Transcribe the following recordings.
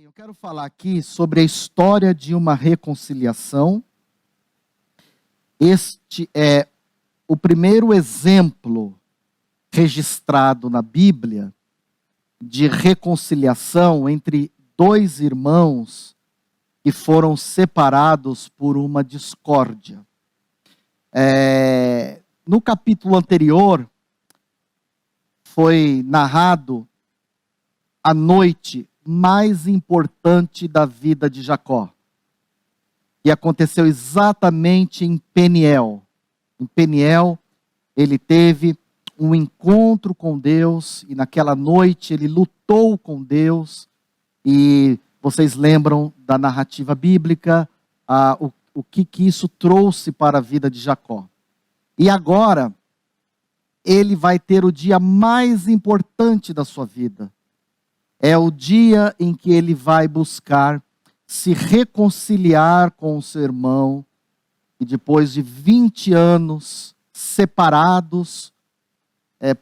Eu quero falar aqui sobre a história de uma reconciliação. Este é o primeiro exemplo registrado na Bíblia de reconciliação entre dois irmãos que foram separados por uma discórdia. No capítulo anterior, foi narrado a noite mais importante da vida de Jacó. E aconteceu exatamente em Peniel. Em Peniel, ele teve um encontro com Deus, e naquela noite ele lutou com Deus, e vocês lembram da narrativa bíblica, o que isso trouxe para a vida de Jacó. E agora, ele vai ter o dia mais importante da sua vida. É o dia em que ele vai buscar se reconciliar com o seu irmão, e depois de 20 anos separados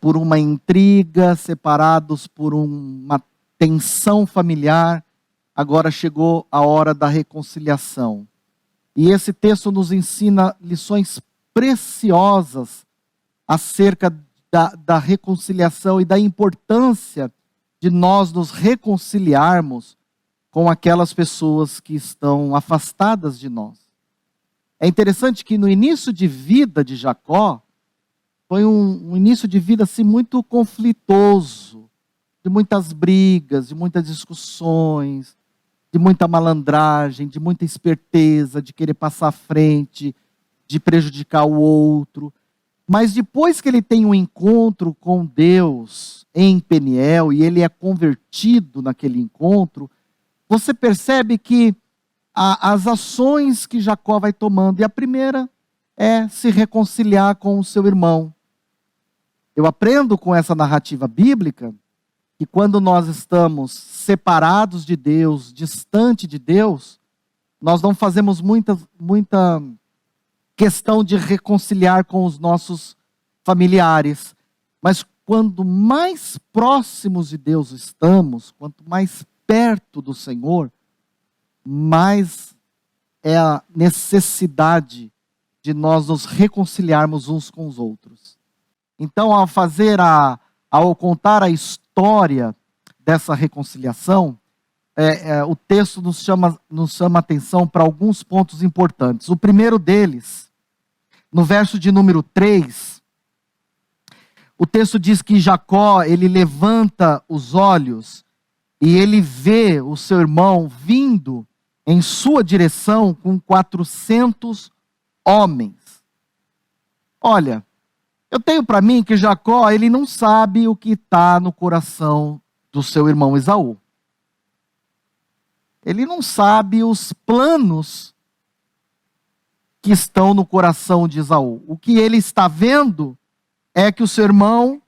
por uma intriga, separados por uma tensão familiar, agora chegou a hora da reconciliação. E esse texto nos ensina lições preciosas acerca da reconciliação e da importância de nós nos reconciliarmos com aquelas pessoas que estão afastadas de nós. É interessante que no início de vida de Jacó, foi um início de vida assim, muito conflitoso, de muitas brigas, de muitas discussões, de muita malandragem, de muita esperteza, de querer passar à frente, de prejudicar o outro. Mas depois que ele tem um encontro com Deus em Peniel, e ele é convertido naquele encontro, você percebe que as ações que Jacó vai tomando, e a primeira é se reconciliar com o seu irmão. Eu aprendo com essa narrativa bíblica que quando nós estamos separados de Deus, distante de Deus, nós não fazemos muita questão de reconciliar com os nossos familiares. Mas quando mais próximos de Deus estamos, quanto mais perto do Senhor, mais é a necessidade de nós nos reconciliarmos uns com os outros. Então, ao contar a história dessa reconciliação, o texto nos chama a atenção para alguns pontos importantes. O primeiro deles, no verso de número 3, o texto diz que Jacó, ele levanta os olhos e ele vê o seu irmão vindo em sua direção com 400 homens. Olha, eu tenho para mim que Jacó, ele não sabe o que está no coração do seu irmão Esaú. Ele não sabe os planos que estão no coração de Esaú. O que ele está vendo é que o seu irmão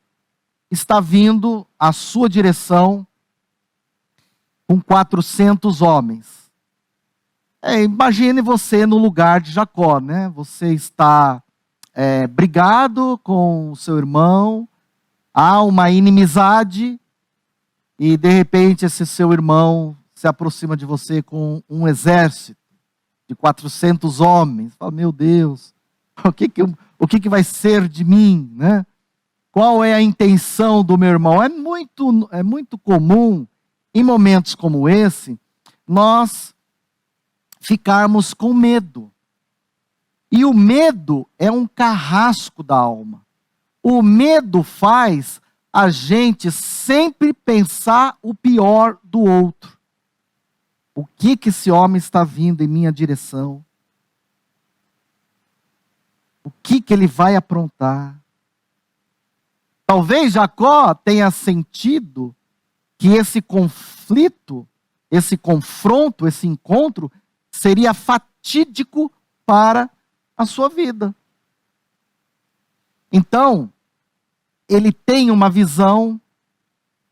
está vindo à sua direção com 400 homens. Imagine você no lugar de Jacó, né? Você está brigado com o seu irmão, há uma inimizade, e de repente esse seu irmão se aproxima de você com um exército de 400 homens. Fala, meu Deus, o que vai ser de mim, né? Qual é a intenção do meu irmão? É muito comum, em momentos como esse, nós ficarmos com medo. E o medo é um carrasco da alma. O medo faz a gente sempre pensar o pior do outro. O que esse homem está vindo em minha direção? O que ele vai aprontar? Talvez Jacó tenha sentido que esse conflito, esse confronto, esse encontro seria fatídico para a sua vida. Então, ele tem uma visão,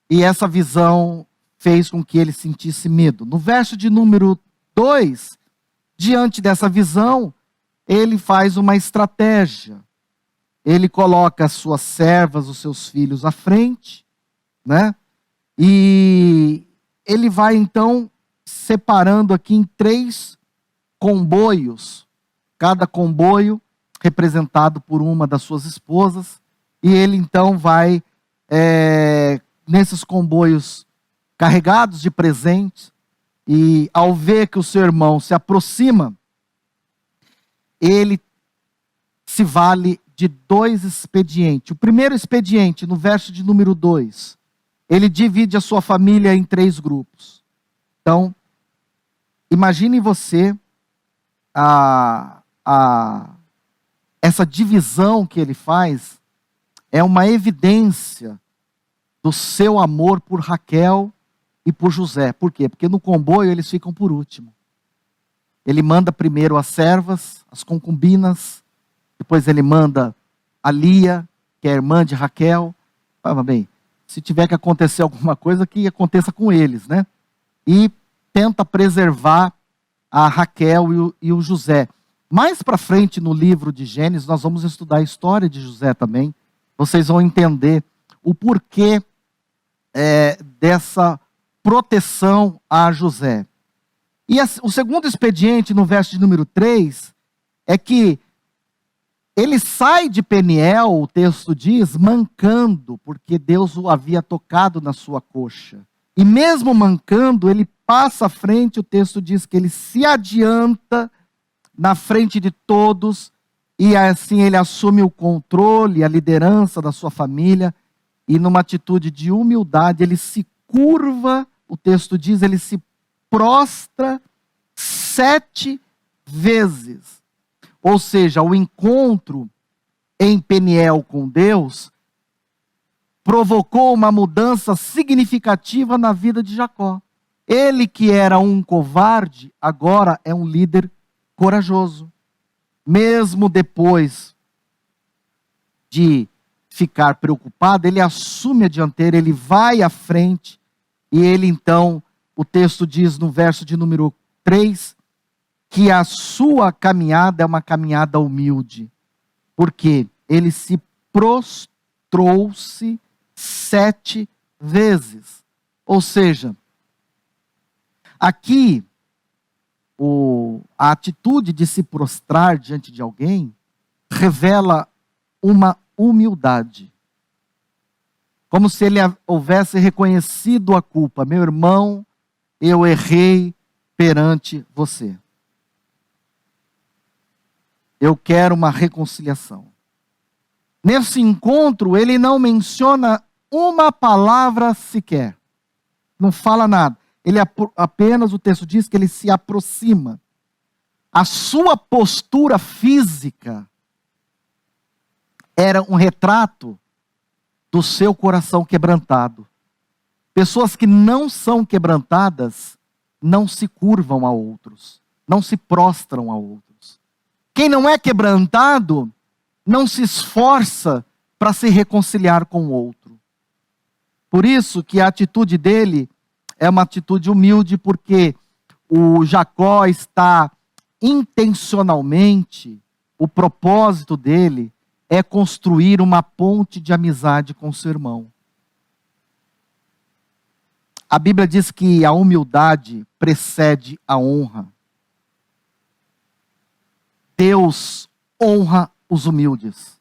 e essa visão fez com que ele sentisse medo. No verso de número 2, diante dessa visão, ele faz uma estratégia. Ele coloca as suas servas, os seus filhos à frente, né? E ele vai então separando aqui em 3 comboios, cada comboio representado por uma das suas esposas, e ele então vai nesses comboios carregados de presentes, e ao ver que o seu irmão se aproxima, ele se vale de 2 expedientes. O primeiro expediente, no verso de número 2, ele divide a sua família em 3 grupos. Então, imagine você essa divisão que ele faz é uma evidência do seu amor por Raquel e por José. Por quê? Porque no comboio eles ficam por último. Ele manda primeiro as servas, as concubinas, depois ele manda a Lia, que é a irmã de Raquel. Fala bem, se tiver que acontecer alguma coisa, que aconteça com eles, né? E tenta preservar a Raquel e o José. Mais para frente no livro de Gênesis, nós vamos estudar a história de José também. Vocês vão entender o porquê dessa proteção a José. E o segundo expediente, no verso de número 3, é que ele sai de Peniel, o texto diz, mancando, porque Deus o havia tocado na sua coxa. E mesmo mancando, ele passa à frente, o texto diz que ele se adianta na frente de todos, e assim ele assume o controle, a liderança da sua família, e numa atitude de humildade, ele se curva, o texto diz, ele se prostra 7 vezes. Ou seja, o encontro em Peniel com Deus provocou uma mudança significativa na vida de Jacó. Ele que era um covarde, agora é um líder corajoso. Mesmo depois de ficar preocupado, ele assume a dianteira, ele vai à frente, e ele então, o texto diz no verso de número 3, que a sua caminhada é uma caminhada humilde, porque ele se prostrou-se 7 vezes. Ou seja, aqui, a atitude de se prostrar diante de alguém revela uma humildade. Como se ele houvesse reconhecido a culpa. Meu irmão, eu errei perante você. Eu quero uma reconciliação. Nesse encontro, ele não menciona uma palavra sequer. Não fala nada. Ele apenas, o texto diz que ele se aproxima. A sua postura física era um retrato do seu coração quebrantado. Pessoas que não são quebrantadas não se curvam a outros, não se prostram a outros. Quem não é quebrantado não se esforça para se reconciliar com o outro. Por isso que a atitude dele é uma atitude humilde, porque o Jacó está intencionalmente, o propósito dele é construir uma ponte de amizade com seu irmão. A Bíblia diz que a humildade precede a honra. Deus honra os humildes.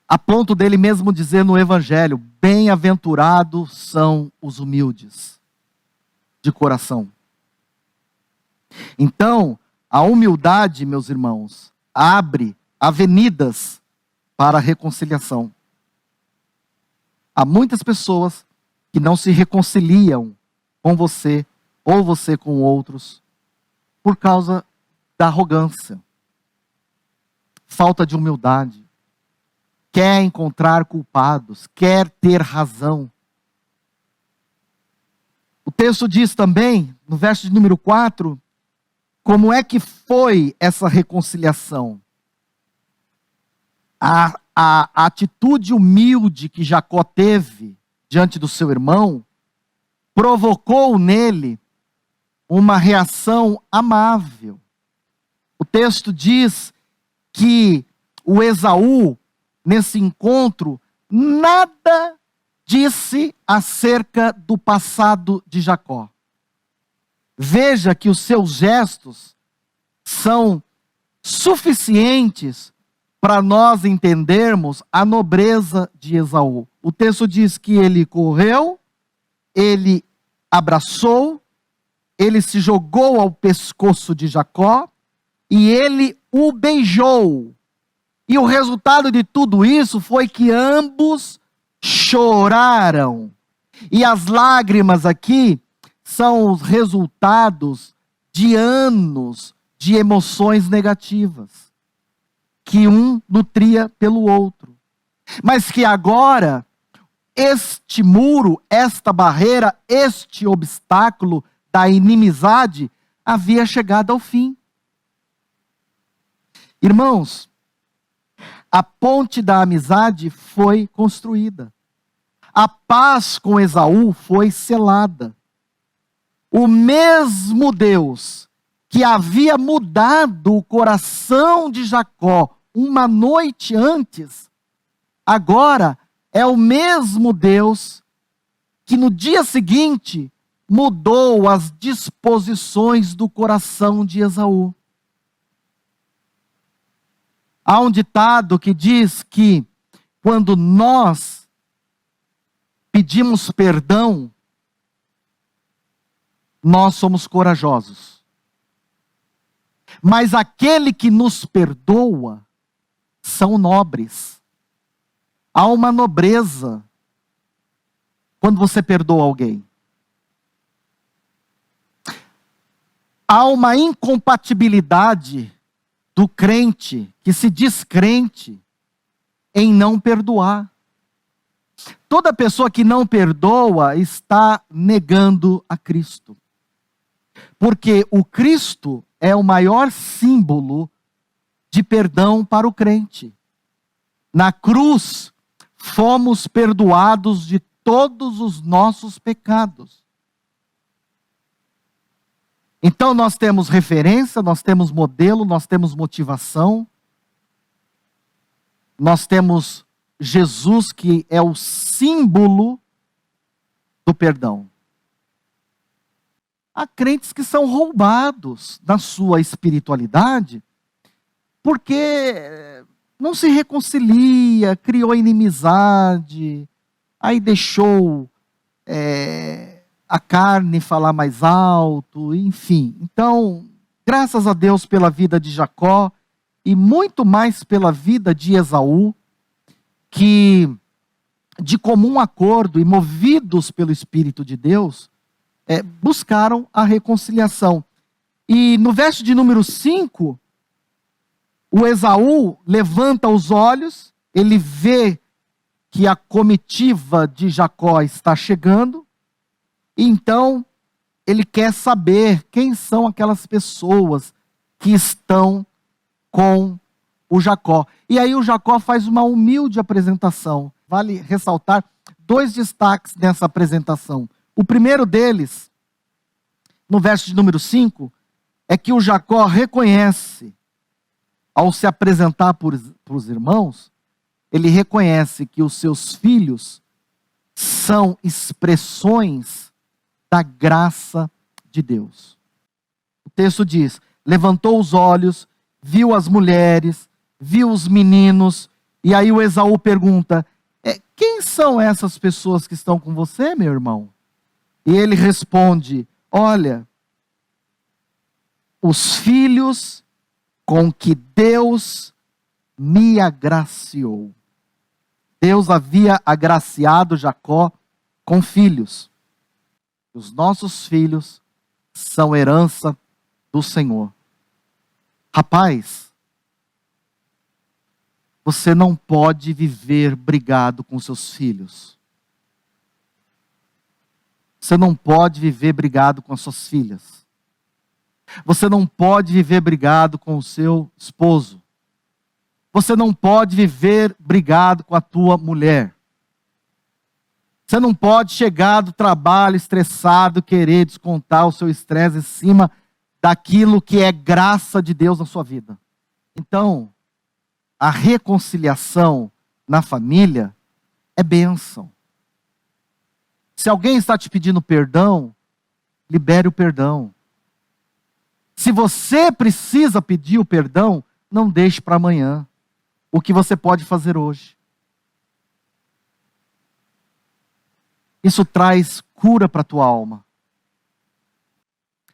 A ponto dele mesmo dizer no Evangelho: bem-aventurados são os humildes de coração. Então, a humildade, meus irmãos, abre avenidas para a reconciliação. Há muitas pessoas que não se reconciliam com você, ou você com outros, por causa da arrogância, falta de humildade, quer encontrar culpados, quer ter razão. O texto diz também, no verso de número 4, como é que foi essa reconciliação. A atitude humilde que Jacó teve diante do seu irmão provocou nele uma reação amável. O texto diz que o Esaú, nesse encontro, nada disse acerca do passado de Jacó. Veja que os seus gestos são suficientes para nós entendermos a nobreza de Esaú. O texto diz que ele correu, ele abraçou, ele se jogou ao pescoço de Jacó e ele o beijou. E o resultado de tudo isso foi que ambos choraram. E as lágrimas aqui são os resultados de anos de emoções negativas, que um nutria pelo outro. Mas que agora, este muro, esta barreira, este obstáculo da inimizade havia chegado ao fim. Irmãos, a ponte da amizade foi construída. A paz com Esaú foi selada. O mesmo Deus que havia mudado o coração de Jacó uma noite antes, agora é o mesmo Deus que no dia seguinte mudou as disposições do coração de Esaú. Há um ditado que diz que quando nós pedimos perdão, nós somos corajosos. Mas aquele que nos perdoa são nobres. Há uma nobreza quando você perdoa alguém. Há uma incompatibilidade do crente que se diz crente em não perdoar. Toda pessoa que não perdoa está negando a Cristo. Porque o Cristo é o maior símbolo de perdão para o crente. Na cruz, fomos perdoados de todos os nossos pecados. Então nós temos referência, nós temos modelo, nós temos motivação, nós temos Jesus que é o símbolo do perdão. Há crentes que são roubados na sua espiritualidade porque não se reconcilia, criou inimizade, aí deixou a carne falar mais alto, enfim. Então, graças a Deus pela vida de Jacó e muito mais pela vida de Esaú, que de comum acordo e movidos pelo Espírito de Deus, buscaram a reconciliação. E no verso de número 5, o Esaú levanta os olhos, ele vê que a comitiva de Jacó está chegando, e então ele quer saber quem são aquelas pessoas que estão com o Jacó. E aí o Jacó faz uma humilde apresentação. Vale ressaltar 2 destaques nessa apresentação. O primeiro deles, no verso de número 5, é que o Jacó reconhece, ao se apresentar para os irmãos, ele reconhece que os seus filhos são expressões da graça de Deus. O texto diz: levantou os olhos, viu as mulheres, viu os meninos, e aí o Esaú pergunta: quem são essas pessoas que estão com você, meu irmão? E ele responde: olha, os filhos com que Deus me agraciou. Deus havia agraciado Jacó com filhos. Os nossos filhos são herança do Senhor. Rapaz, você não pode viver brigado com seus filhos. Você não pode viver brigado com as suas filhas. Você não pode viver brigado com o seu esposo. Você não pode viver brigado com a tua mulher. Você não pode chegar do trabalho estressado, querer descontar o seu estresse em cima daquilo que é graça de Deus na sua vida. Então, a reconciliação na família é bênção. Se alguém está te pedindo perdão, libere o perdão. Se você precisa pedir o perdão, não deixe para amanhã o que você pode fazer hoje. Isso traz cura para a tua alma.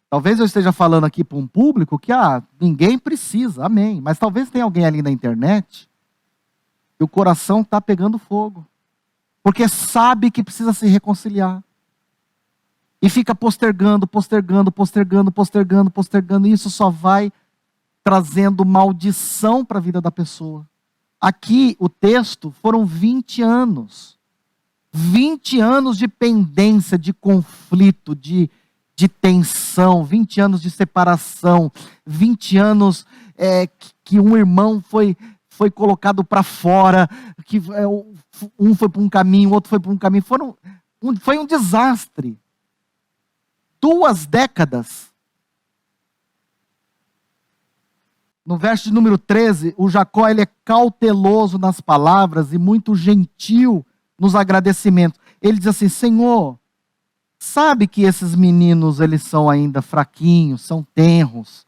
Talvez eu esteja falando aqui para um público que ninguém precisa, amém. Mas talvez tenha alguém ali na internet e o coração está pegando fogo. Porque sabe que precisa se reconciliar. E fica postergando, e isso só vai trazendo maldição para a vida da pessoa. Aqui, o texto, foram 20 anos. 20 anos de pendência, de conflito, de tensão, 20 anos de separação, 20 anos que um irmão foi colocado para fora, que um foi para um caminho, o outro foi para um caminho. Foi um desastre. 2 décadas. No verso de número 13, o Jacó ele é cauteloso nas palavras e muito gentil nos agradecimentos. Ele diz assim: Senhor, sabe que esses meninos eles são ainda fraquinhos, são tenros.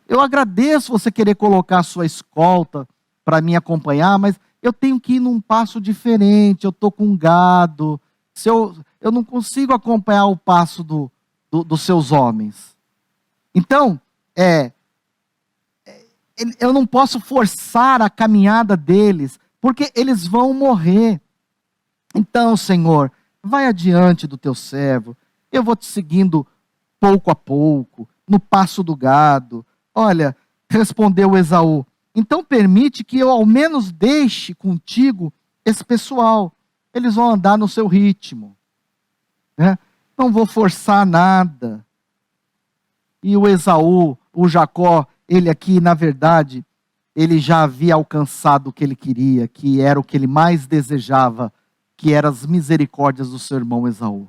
Eu agradeço você querer colocar a sua escolta para me acompanhar, mas eu tenho que ir num passo diferente, eu estou com gado, eu não consigo acompanhar o passo dos seus homens. Então, eu não posso forçar a caminhada deles, porque eles vão morrer. Então, Senhor, vai adiante do teu servo, eu vou te seguindo pouco a pouco, no passo do gado. Olha, respondeu Esaú, então permite que eu ao menos deixe contigo esse pessoal, eles vão andar no seu ritmo, né? Não vou forçar nada. E o Esaú, o Jacó, ele aqui, na verdade, ele já havia alcançado o que ele queria, que era o que ele mais desejava, que eram as misericórdias do seu irmão Esaú.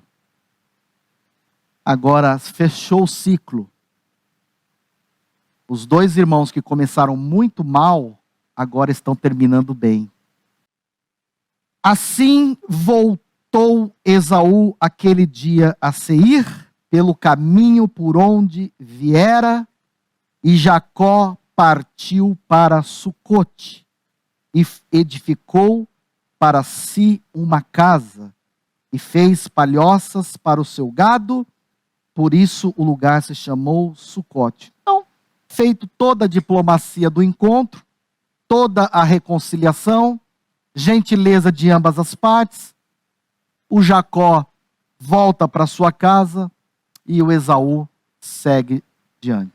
Agora fechou o ciclo. Os 2 irmãos que começaram muito mal, agora estão terminando bem. Assim voltou Esaú aquele dia a Seir, pelo caminho por onde viera, e Jacó partiu para Sucote, e edificou para si uma casa, e fez palhoças para o seu gado, por isso o lugar se chamou Sucote. Então, feito toda a diplomacia do encontro, toda a reconciliação, gentileza de ambas as partes, o Jacó volta para sua casa e o Esaú segue diante.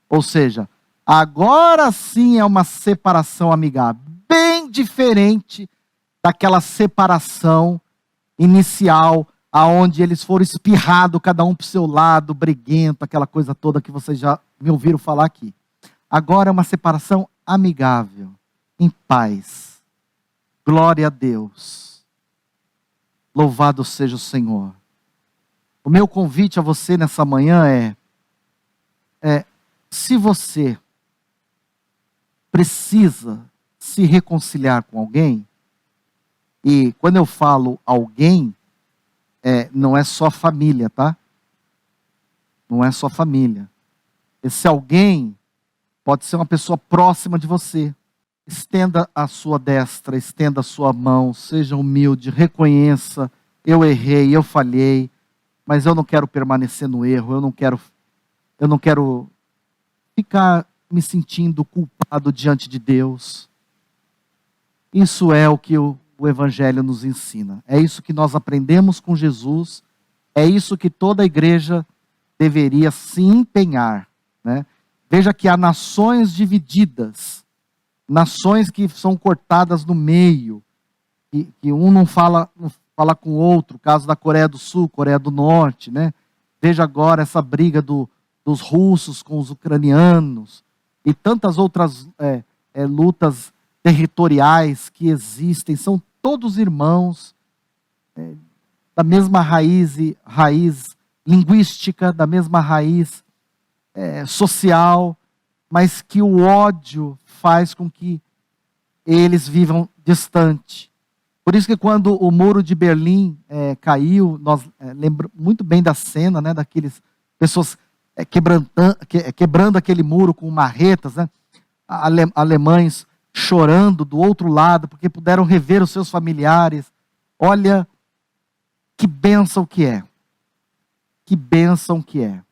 Ou seja, agora sim é uma separação amigável, bem diferente daquela separação inicial, aonde eles foram espirrados, cada um para o seu lado, briguento, aquela coisa toda que vocês já me ouviram falar aqui. Agora é uma separação amigável, em paz. Glória a Deus. Louvado seja o Senhor. O meu convite a você nessa manhã se você precisa se reconciliar com alguém, e quando eu falo alguém, não é só família, tá? Não é só família. Esse alguém pode ser uma pessoa próxima de você. Estenda a sua destra, estenda a sua mão, seja humilde, reconheça, eu errei, eu falhei, mas eu não quero permanecer no erro, eu não quero ficar me sentindo culpado diante de Deus. Isso é o que o Evangelho nos ensina. É isso que nós aprendemos com Jesus, é isso que toda a igreja deveria se empenhar, né? Veja que há nações divididas, nações que são cortadas no meio, que um não fala com o outro, o caso da Coreia do Sul, Coreia do Norte, né? Veja agora essa briga dos russos com os ucranianos, e tantas outras lutas territoriais que existem, são todos irmãos, da mesma raiz linguística, da mesma raiz social, mas que o ódio faz com que eles vivam distante. Por isso que quando o muro de Berlim caiu, nós lembramos muito bem da cena, né, daqueles pessoas quebrando aquele muro com marretas, né, alemães chorando do outro lado, porque puderam rever os seus familiares. Olha que bênção que é. Que bênção que é.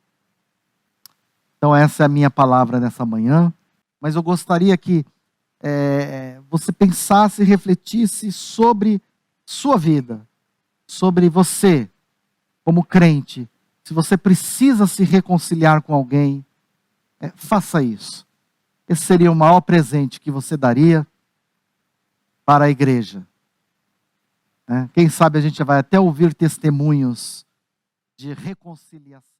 Então essa é a minha palavra nessa manhã, mas eu gostaria que você pensasse e refletisse sobre sua vida, sobre você, como crente. Se você precisa se reconciliar com alguém, faça isso. Esse seria o maior presente que você daria para a igreja. Quem sabe a gente vai até ouvir testemunhos de reconciliação.